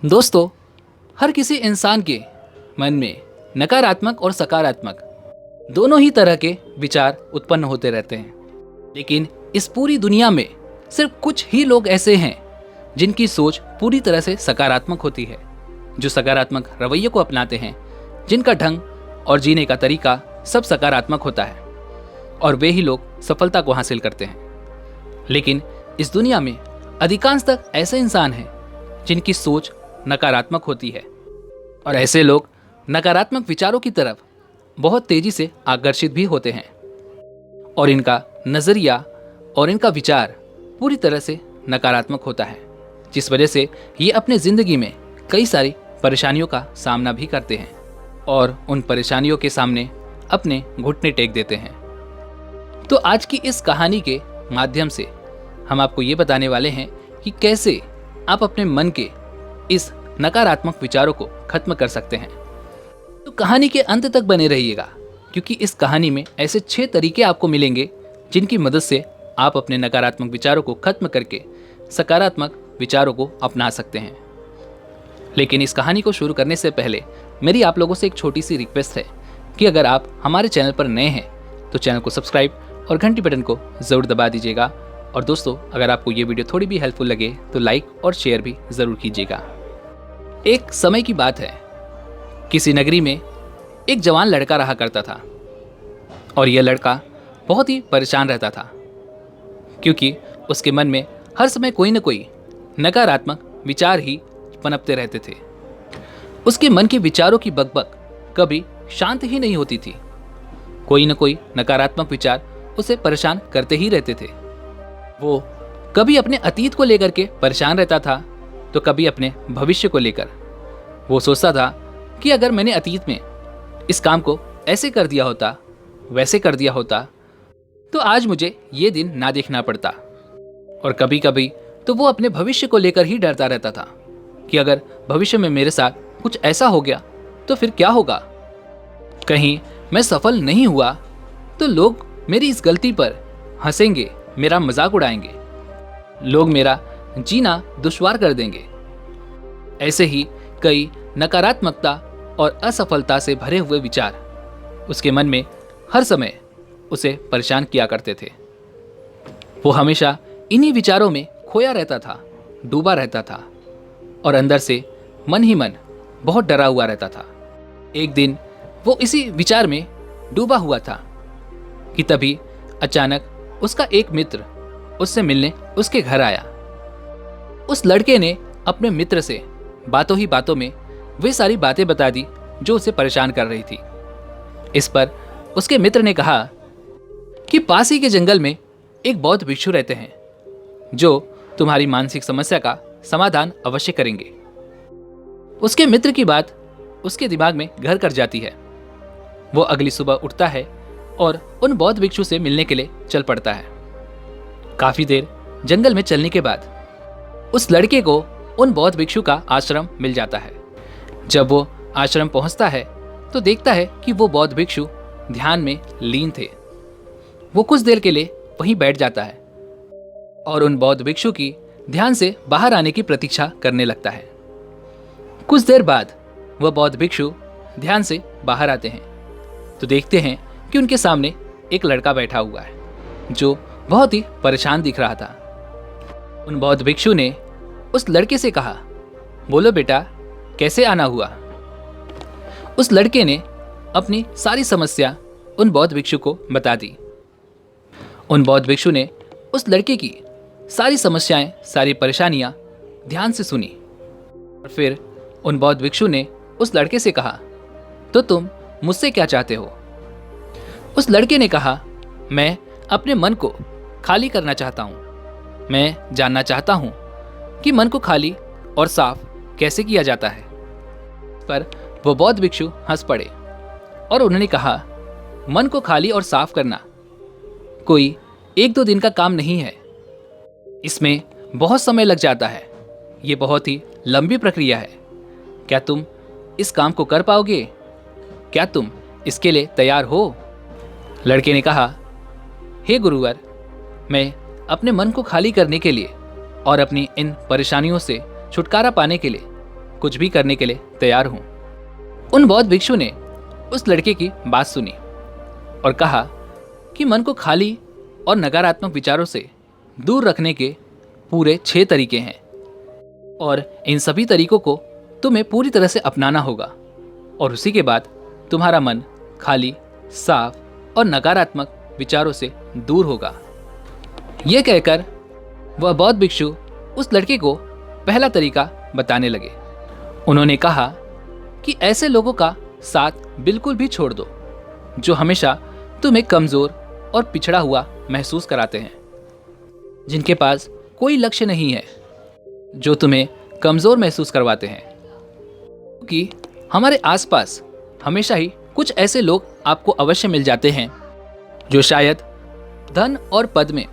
दोस्तों, हर किसी इंसान के मन में नकारात्मक और सकारात्मक दोनों ही तरह के विचार उत्पन्न होते रहते हैं। लेकिन इस पूरी दुनिया में सिर्फ कुछ ही लोग ऐसे हैं जिनकी सोच पूरी तरह से सकारात्मक होती है, जो सकारात्मक रवैये को अपनाते हैं, जिनका ढंग और जीने का तरीका सब सकारात्मक होता है और वे ही लोग सफलता को हासिल करते हैं। लेकिन इस दुनिया में अधिकांशतः ऐसे इंसान हैं जिनकी सोच नकारात्मक होती है और ऐसे लोग नकारात्मक विचारों की तरफ बहुत तेजी से आकर्षित भी होते हैं और इनका नज़रिया और इनका विचार पूरी तरह से नकारात्मक होता है, जिस वजह से ये अपने ज़िंदगी में कई सारी परेशानियों का सामना भी करते हैं और उन परेशानियों के सामने अपने घुटने टेक देते हैं। तो आज की इस कहानी के माध्यम से हम आपको ये बताने वाले हैं कि कैसे आप अपने मन के इस नकारात्मक विचारों को खत्म कर सकते हैं। तो कहानी के अंत तक बने रहिएगा, क्योंकि इस कहानी में ऐसे 6 तरीके आपको मिलेंगे जिनकी मदद से आप अपने नकारात्मक विचारों को खत्म करके सकारात्मक विचारों को अपना सकते हैं। लेकिन इस कहानी को शुरू करने से पहले मेरी आप लोगों से एक छोटी सी रिक्वेस्ट है कि अगर आप हमारे चैनल पर नए हैं तो चैनल को सब्सक्राइब और घंटी बटन को ज़रूर दबा दीजिएगा। और दोस्तों, अगर आपको ये वीडियो थोड़ी भी हेल्पफुल लगे तो लाइक और शेयर भी ज़रूर कीजिएगा। एक समय की बात है, किसी नगरी में एक जवान लड़का रहा करता था और यह लड़का बहुत ही परेशान रहता था, क्योंकि उसके मन में हर समय कोई न कोई नकारात्मक विचार ही पनपते रहते थे। उसके मन के विचारों की बकबक कभी शांत ही नहीं होती थी। कोई न कोई नकारात्मक विचार उसे परेशान करते ही रहते थे। वो कभी अपने अतीत को लेकर के परेशान रहता था तो कभी अपने भविष्य को लेकर। वो सोचता था कि अगर मैंने अतीत में इस काम को ऐसे कर दिया होता, वैसे कर दिया होता, तो आज मुझे ये दिन ना देखना पड़ता। और कभी कभी तो वो अपने भविष्य को लेकर ही डरता रहता था कि अगर भविष्य में मेरे साथ कुछ ऐसा हो गया तो फिर क्या होगा। कहीं मैं सफल नहीं हुआ तो लोग मेरी इस गलती पर हंसेंगे, मेरा मजाक उड़ाएंगे, लोग मेरा जीना दुश्वार कर देंगे। ऐसे ही कई नकारात्मकता और असफलता से भरे हुए विचार उसके मन में हर समय उसे परेशान किया करते थे। वो हमेशा इन्हीं विचारों में खोया रहता था, डूबा रहता था और अंदर से मन ही मन बहुत डरा हुआ रहता था। एक दिन वो इसी विचार में डूबा हुआ था कि तभी अचानक उसका एक मित्र उससे मिलने उसके घर आया। उस लड़के ने अपने मित्र से बातों ही बातों में वे सारी बातें बता दी जो उसे परेशान कर रही थी। इस पर उसके मित्र ने कहा कि पास ही के जंगल में एक बौद्ध भिक्षु रहते हैं जो तुम्हारी मानसिक समस्या का समाधान अवश्य करेंगे। उसके मित्र की बात उसके दिमाग में घर कर जाती है। वो अगली सुबह उठता है और उन बौद्ध भिक्षु से मिलने के लिए चल पड़ता है। काफी देर जंगल में चलने के बाद उस लड़के को उन बौद्ध भिक्षु का आश्रम मिल जाता है। जब वो आश्रम पहुंचता है तो देखता है कि वो बौद्ध भिक्षु ध्यान में लीन थे। वो कुछ देर के लिए वहीं बैठ जाता है और उन बौद्ध भिक्षु की ध्यान से बाहर आने की प्रतीक्षा करने लगता है। कुछ देर बाद वह बौद्ध भिक्षु ध्यान से बाहर आते हैं तो देखते हैं कि उनके सामने एक लड़का बैठा हुआ है जो बहुत ही परेशान दिख रहा था। उन बौद्ध भिक्षु ने उस लड़के से कहा, बोलो बेटा, कैसे आना हुआ। उस लड़के ने अपनी सारी समस्या उन बौद्ध भिक्षु को बता दी। उन बौद्ध भिक्षु ने उस लड़के की सारी समस्याएं, सारी परेशानियां ध्यान से सुनी और फिर उन बौद्ध भिक्षु ने उस लड़के से कहा, तो तुम मुझसे क्या चाहते हो। उस लड़के ने कहा, मैं अपने मन को खाली करना चाहता हूँ। मैं जानना चाहता हूँ कि मन को खाली और साफ कैसे किया जाता है। पर वो बौद्ध भिक्षु हंस पड़े और उन्होंने कहा, मन को खाली और साफ करना कोई 1-2 दिन का काम नहीं है। इसमें बहुत समय लग जाता है। ये बहुत ही लंबी प्रक्रिया है। क्या तुम इस काम को कर पाओगे? क्या तुम इसके लिए तैयार हो? लड़के ने कहा, हे गुरुवर, मैं अपने मन को खाली करने के लिए और अपनी इन परेशानियों से छुटकारा पाने के लिए कुछ भी करने के लिए तैयार हूँ। उन बौद्ध भिक्षु ने उस लड़के की बात सुनी और कहा कि मन को खाली और नकारात्मक विचारों से दूर रखने के पूरे 6 तरीके हैं और इन सभी तरीकों को तुम्हें पूरी तरह से अपनाना होगा और उसी के बाद तुम्हारा मन खाली, साफ और नकारात्मक विचारों से दूर होगा। यह कहकर वह बौद्ध भिक्षु उस लड़के को पहला तरीका बताने लगे। उन्होंने कहा कि ऐसे लोगों का साथ बिल्कुल भी छोड़ दो जो हमेशा तुम्हें कमजोर और पिछड़ा हुआ महसूस कराते हैं, जिनके पास कोई लक्ष्य नहीं है, जो तुम्हें कमजोर महसूस करवाते हैं। क्योंकि हमारे आसपास हमेशा ही कुछ ऐसे लोग आपको अवश्य मिल जाते हैं जो शायद धन और पद में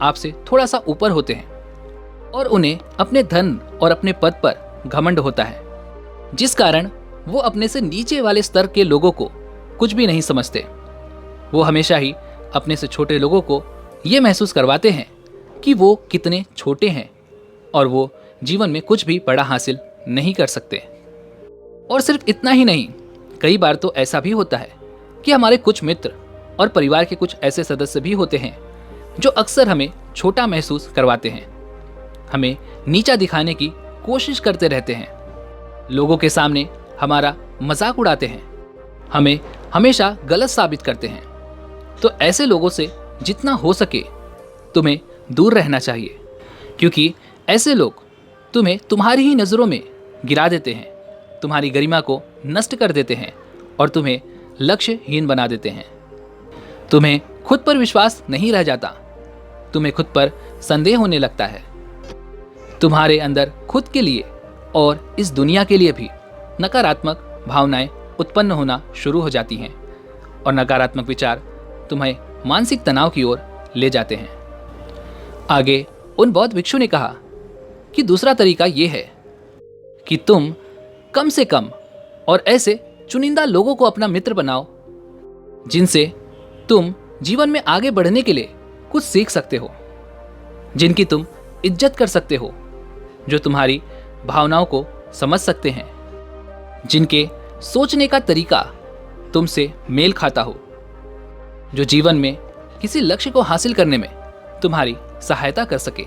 आपसे थोड़ा सा ऊपर होते हैं और उन्हें अपने धन और अपने पद पर घमंड होता है, जिस कारण वो अपने से नीचे वाले स्तर के लोगों को कुछ भी नहीं समझते। वो हमेशा ही अपने से छोटे लोगों को ये महसूस करवाते हैं कि वो कितने छोटे हैं और वो जीवन में कुछ भी बड़ा हासिल नहीं कर सकते। और सिर्फ इतना ही नहीं, कई बार तो ऐसा भी होता है कि हमारे कुछ मित्र और परिवार के कुछ ऐसे सदस्य भी होते हैं जो अक्सर हमें छोटा महसूस करवाते हैं, हमें नीचा दिखाने की कोशिश करते रहते हैं, लोगों के सामने हमारा मजाक उड़ाते हैं, हमें हमेशा गलत साबित करते हैं। तो ऐसे लोगों से जितना हो सके तुम्हें दूर रहना चाहिए, क्योंकि ऐसे लोग तुम्हें तुम्हारी ही नज़रों में गिरा देते हैं, तुम्हारी गरिमा को नष्ट कर देते हैं और तुम्हें लक्ष्यहीन बना देते हैं। तुम्हें खुद पर विश्वास नहीं रह जाता, तुम्हें खुद पर संदेह होने लगता है, तुम्हारे अंदर खुद के लिए और इस दुनिया के लिए भी नकारात्मक भावनाएं उत्पन्न होना शुरू हो जाती हैं और नकारात्मक विचार तुम्हें मानसिक तनाव की ओर ले जाते हैं। आगे उन बौद्ध भिक्षु ने कहा कि दूसरा तरीका यह है कि तुम कम से कम और ऐसे चुनिंदा लोगों को अपना मित्र बनाओ जिनसे तुम जीवन में आगे बढ़ने के लिए कुछ सीख सकते हो, जिनकी तुम इज्जत कर सकते हो, जो तुम्हारी भावनाओं को समझ सकते हैं, जिनके सोचने का तरीका तुमसे मेल खाता हो, जो जीवन में किसी लक्ष्य को हासिल करने में तुम्हारी सहायता कर सके।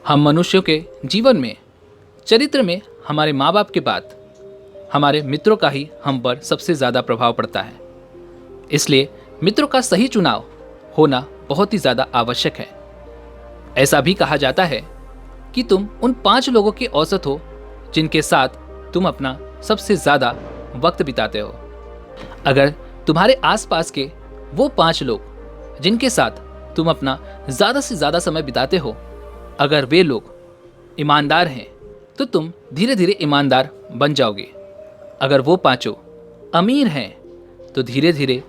हम मनुष्यों के जीवन में चरित्र में हमारे माँ बाप के बाद हमारे मित्रों का ही हम पर सबसे ज़्यादा प्रभाव पड़ता है। इसलिए मित्रों का सही चुनाव होना बहुत ही ज़्यादा आवश्यक है। ऐसा भी कहा जाता है कि तुम उन 5 लोगों के औसत हो जिनके साथ तुम अपना सबसे ज़्यादा वक्त बिताते हो। अगर तुम्हारे आसपास के वो 5 लोग जिनके साथ तुम अपना ज़्यादा से ज़्यादा समय बिताते हो, अगर वे लोग ईमानदार हैं तो तुम धीरे धीरे ईमानदार बन जाओगे। अगर वो 5 अमीर हैं तो धीरे धीरे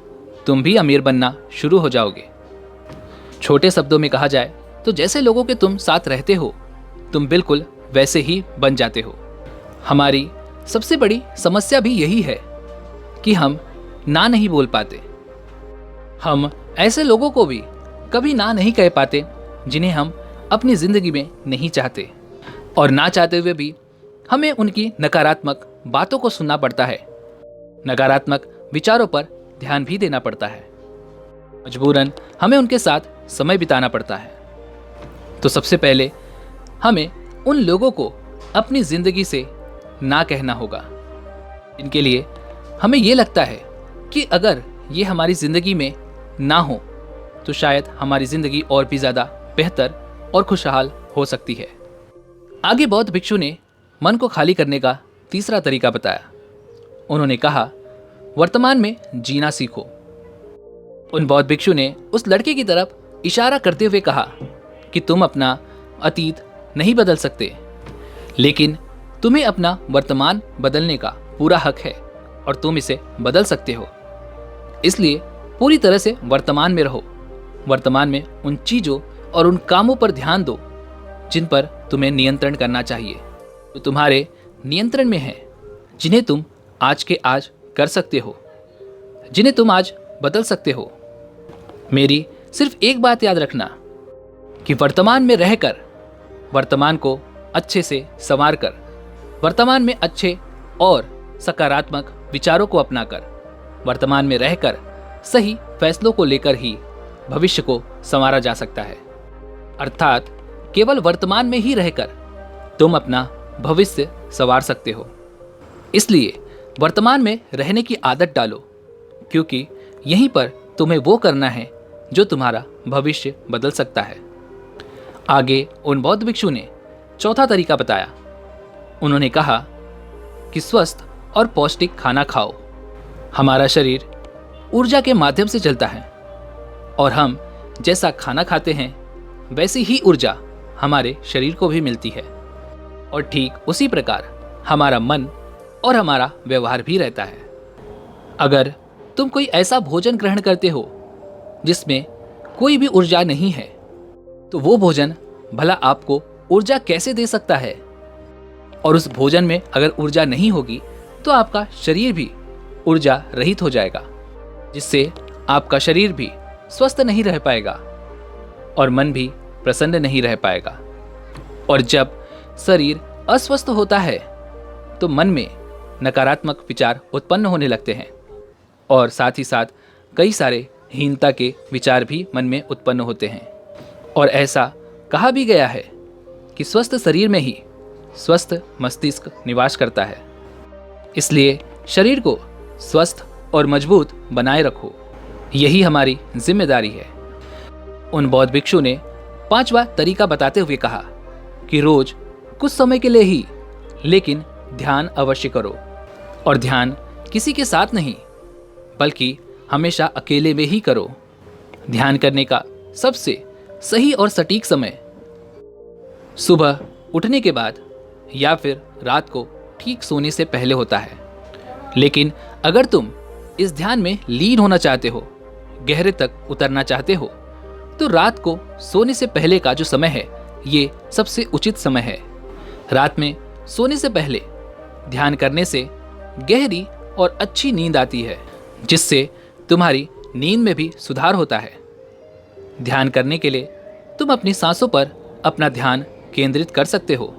तुम भी अमीर बनना शुरू हो जाओगे। छोटे शब्दों में कहा जाए तो जैसे लोगों के तुम साथ रहते हो, तुम बिल्कुल वैसे ही बन जाते हो। हमारी सबसे बड़ी समस्या भी यही है कि हम ना नहीं बोल पाते। हम ऐसे लोगों को भी कभी ना नहीं कह पाते जिन्हें हम अपनी जिंदगी में नहीं चाहते, और ना चाहते हुए भी हमें उनकी नकारात्मक बातों को सुनना पड़ता है, नकारात्मक विचारों पर ध्यान भी देना पड़ता है, मजबूरन हमें उनके साथ समय बिताना पड़ता है। तो सबसे पहले हमें उन लोगों को अपनी जिंदगी से ना कहना होगा, इनके लिए हमें ये लगता है कि अगर ये हमारी जिंदगी में ना हो तो शायद हमारी जिंदगी और भी ज़्यादा बेहतर और खुशहाल हो सकती है। आगे बौद्ध भिक्षु ने मन को खाली करने का तीसरा तरीका बताया। उन्होंने कहा, वर्तमान में जीना सीखो। उन बौद्ध भिक्षु ने उस लड़के की तरफ इशारा करते हुए कहा कि तुम अपना अतीत नहीं बदल सकते, लेकिन तुम्हें अपना वर्तमान बदलने का पूरा हक है और तुम इसे बदल सकते हो। इसलिए पूरी तरह से वर्तमान में रहो। वर्तमान में उन चीज़ों और उन कामों पर ध्यान दो जिन पर तुम्हें नियंत्रण करना चाहिए, तो तुम्हारे नियंत्रण में है, जिन्हें तुम आज के आज कर सकते हो, जिन्हें तुम आज बदल सकते हो। मेरी सिर्फ एक बात याद रखना कि वर्तमान में रहकर वर्तमान को अच्छे से संवार कर वर्तमान में अच्छे और सकारात्मक विचारों को अपनाकर, वर्तमान में रहकर सही फैसलों को लेकर ही भविष्य को संवारा जा सकता है। अर्थात केवल वर्तमान में ही रहकर तुम अपना भविष्य संवार सकते हो। इसलिए वर्तमान में रहने की आदत डालो, क्योंकि यहीं पर तुम्हें वो करना है जो तुम्हारा भविष्य बदल सकता है। आगे उन बौद्ध भिक्षु ने चौथा तरीका बताया। उन्होंने कहा कि स्वस्थ और पौष्टिक खाना खाओ। हमारा शरीर ऊर्जा के माध्यम से चलता है और हम जैसा खाना खाते हैं वैसी ही ऊर्जा हमारे शरीर को भी मिलती है, और ठीक उसी प्रकार हमारा मन और हमारा व्यवहार भी रहता है। अगर तुम कोई ऐसा भोजन ग्रहण करते हो जिसमें कोई भी ऊर्जा नहीं है, तो वो भोजन भला आपको ऊर्जा कैसे दे सकता है? और उस भोजन में अगर ऊर्जा नहीं होगी तो आपका शरीर भी ऊर्जा रहित हो जाएगा, जिससे आपका शरीर भी स्वस्थ नहीं रह पाएगा और मन भी प्रसन्न नहीं रह पाएगा। और जब शरीर अस्वस्थ होता है तो मन में नकारात्मक विचार उत्पन्न होने लगते हैं, और साथ ही साथ कई सारे हीनता के विचार भी मन में उत्पन्न होते हैं। और ऐसा कहा भी गया है कि स्वस्थ शरीर में ही स्वस्थ मस्तिष्क निवास करता है। इसलिए शरीर को स्वस्थ और मजबूत बनाए रखो, यही हमारी जिम्मेदारी है। उन बौद्ध भिक्षु ने पांचवा तरीका बताते हुए कहा कि रोज कुछ समय के लिए ही लेकिन ध्यान अवश्य करो, और ध्यान किसी के साथ नहीं बल्कि हमेशा अकेले में ही करो। ध्यान करने का सबसे सही और सटीक समय सुबह उठने के बाद या फिर रात को ठीक सोने से पहले होता है। लेकिन अगर तुम इस ध्यान में लीन होना चाहते हो, गहरे तक उतरना चाहते हो, तो रात को सोने से पहले का जो समय है ये सबसे उचित समय है। रात में सोने से पहले ध्यान करने से गहरी और अच्छी नींद आती है, जिससे तुम्हारी नींद में भी सुधार होता है। ध्यान करने के लिए तुम अपनी सांसों पर अपना ध्यान केंद्रित कर सकते हो,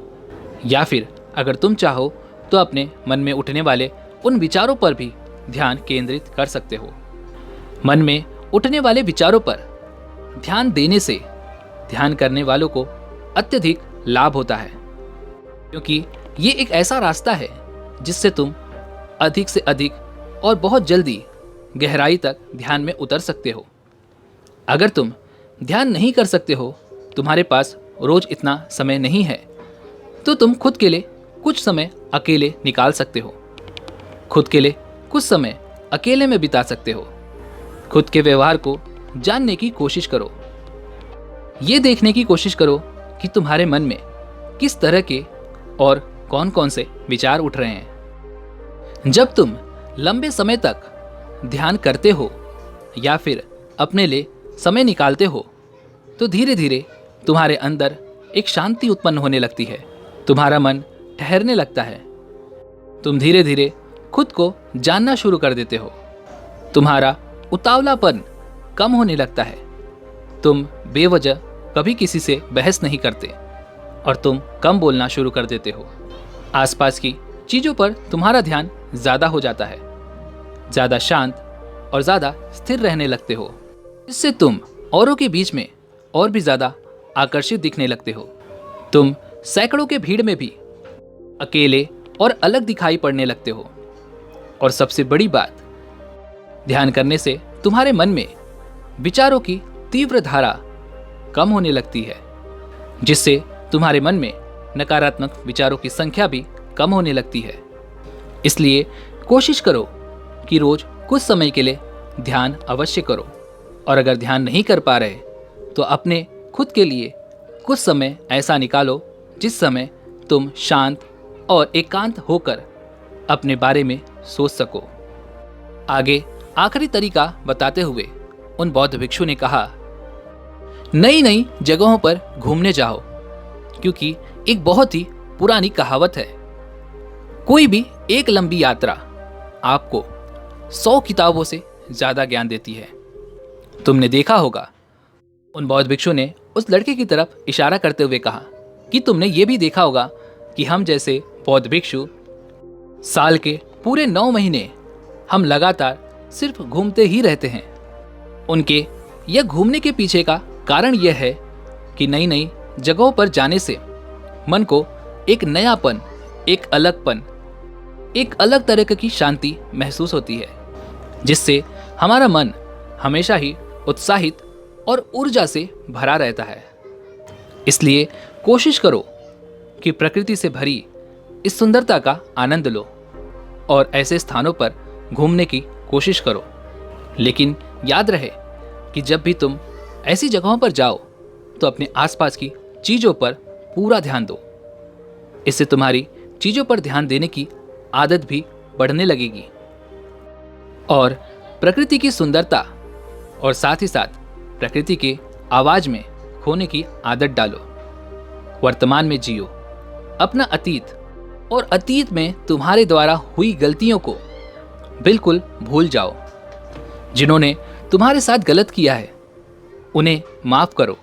या फिर अगर तुम चाहो तो अपने मन में उठने वाले उन विचारों पर भी ध्यान केंद्रित कर सकते हो। मन में उठने वाले विचारों पर ध्यान देने से ध्यान करने वालों को अत्यधिक लाभ होता है, क्योंकि ये एक ऐसा रास्ता है जिससे तुम अधिक से अधिक और बहुत जल्दी गहराई तक ध्यान में उतर सकते हो। अगर तुम ध्यान नहीं कर सकते हो, तुम्हारे पास रोज इतना समय नहीं है, तो तुम खुद के लिए कुछ समय अकेले निकाल सकते हो। खुद के लिए कुछ समय अकेले में बिता सकते हो। खुद के व्यवहार को जानने की कोशिश करो। ये देखने की कोशिश करो कि तुम्हारे मन में किस तरह के और कौन कौन से विचार उठ रहे हैं। जब तुम लंबे समय तक ध्यान करते हो या फिर अपने लिए समय निकालते हो, तो धीरे धीरे तुम्हारे अंदर एक शांति उत्पन्न होने लगती है। तुम्हारा मन ठहरने लगता है। तुम धीरे धीरे खुद को जानना शुरू कर देते हो। तुम्हारा उतावलापन कम होने लगता है। तुम बेवजह कभी किसी से बहस नहीं करते और तुम कम बोलना शुरू कर देते हो। आसपास की चीजों पर तुम्हारा ध्यान ज्यादा हो जाता है। ज्यादा शांत और ज्यादा स्थिर रहने लगते हो। इससे तुम औरों के बीच में और भी ज्यादा आकर्षित दिखने लगते हो। तुम सैकड़ों के भीड़ में भी अकेले और अलग दिखाई पड़ने लगते हो। और सबसे बड़ी बात, ध्यान करने से तुम्हारे मन में विचारों की तीव्र धारा कम होने लगती है, जिससे तुम्हारे मन में नकारात्मक विचारों की संख्या भी कम होने लगती है। इसलिए कोशिश करो कि रोज कुछ समय के लिए ध्यान अवश्य करो, और अगर ध्यान नहीं कर पा रहे तो अपने खुद के लिए कुछ समय ऐसा निकालो जिस समय तुम शांत और एकांत होकर अपने बारे में सोच सको। आगे आखिरी तरीका बताते हुए उन बौद्ध भिक्षु ने कहा, नई नई जगहों पर घूमने जाओ, क्योंकि एक बहुत ही पुरानी कहावत है, कोई भी एक लंबी यात्रा आपको 100 किताबों से ज्यादा ज्ञान देती है। तुमने देखा होगा, उन बौद्ध भिक्षु ने उस लड़के की तरफ इशारा करते हुए कहा कि तुमने ये भी देखा होगा कि हम जैसे बौद्ध भिक्षु, साल के पूरे 9 महीने हम लगातार सिर्फ घूमते ही रहते हैं। उनके यह घूमने के पीछे का कारण यह है कि नई नई जगहों पर जाने से मन को एक नयापन, एक अलगपन, एक अलग तरह की शांति महसूस होती है, जिससे हमारा मन हमेशा ही उत्साहित और ऊर्जा से भरा रहता है। इसलिए कोशिश करो कि प्रकृति से भरी इस सुंदरता का आनंद लो और ऐसे स्थानों पर घूमने की कोशिश करो। लेकिन याद रहे कि जब भी तुम ऐसी जगहों पर जाओ तो अपने आसपास की चीज़ों पर पूरा ध्यान दो। इससे तुम्हारी चीज़ों पर ध्यान देने की आदत भी बढ़ने लगेगी और प्रकृति की सुंदरता और साथ ही साथ प्रकृति के आवाज़ में खोने की आदत डालो। वर्तमान में जियो, अपना अतीत और अतीत में तुम्हारे द्वारा हुई गलतियों को बिल्कुल भूल जाओ। जिन्होंने तुम्हारे साथ गलत किया है उन्हें माफ करो।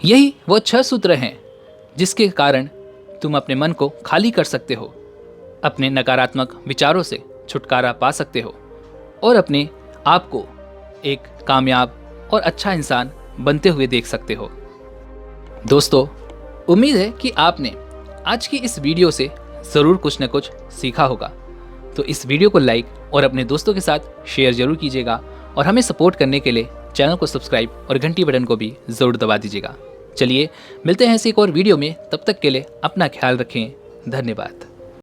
यही वो 6 सूत्र हैं जिसके कारण तुम अपने मन को खाली कर सकते हो, अपने नकारात्मक विचारों से छुटकारा पा सकते हो और अपने आप को एक कामयाब और अच्छा इंसान बनते हुए देख सकते हो। दोस्तों, उम्मीद है कि आपने आज की इस वीडियो से ज़रूर कुछ न कुछ सीखा होगा। तो इस वीडियो को लाइक और अपने दोस्तों के साथ शेयर जरूर कीजिएगा और हमें सपोर्ट करने के लिए चैनल को सब्सक्राइब और घंटी बटन को भी ज़रूर दबा दीजिएगा। चलिए मिलते हैं ऐसी एक और वीडियो में, तब तक के लिए अपना ख्याल रखें। धन्यवाद।